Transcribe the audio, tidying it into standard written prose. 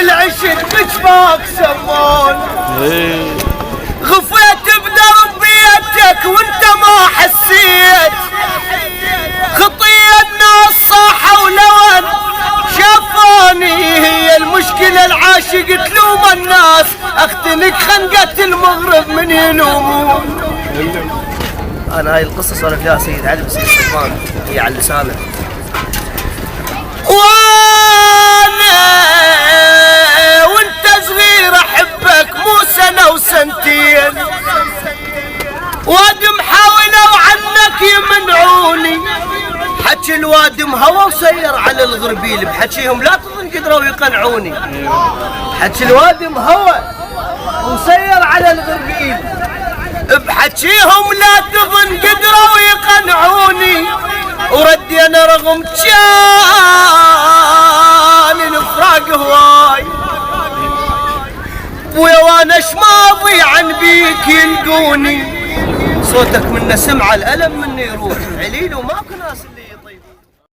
العشق بجباك سمون، غفيت بدرب بيدك وانت ما حسيت، خطية الناس صاحوا لون شافوني، هي المشكلة العاشق تلوم الناس، اختنك خنقة المغرب من يلومون. انا هاي القصص وانا فيها سيد علي بن سيد سلمان، هي على لسانه. وانا وانت صغير احبك مو سنة وسنتين، وادم حاولوا عنك يمنعوني، حكي الوادم هوى وسير على الغربيل، بحكيهم لا تظن قدروا يقنعوني، حكي الوادم هوى وسير على الغربيل، بحكيهم لا تظن قدروا يقنعوني، وردي انا رغم كان الفراق هواي، ويا وانا شماضي عن بيك يلقوني، صوتك من سمع الالم مني يروح عليل وماكو ناس اللي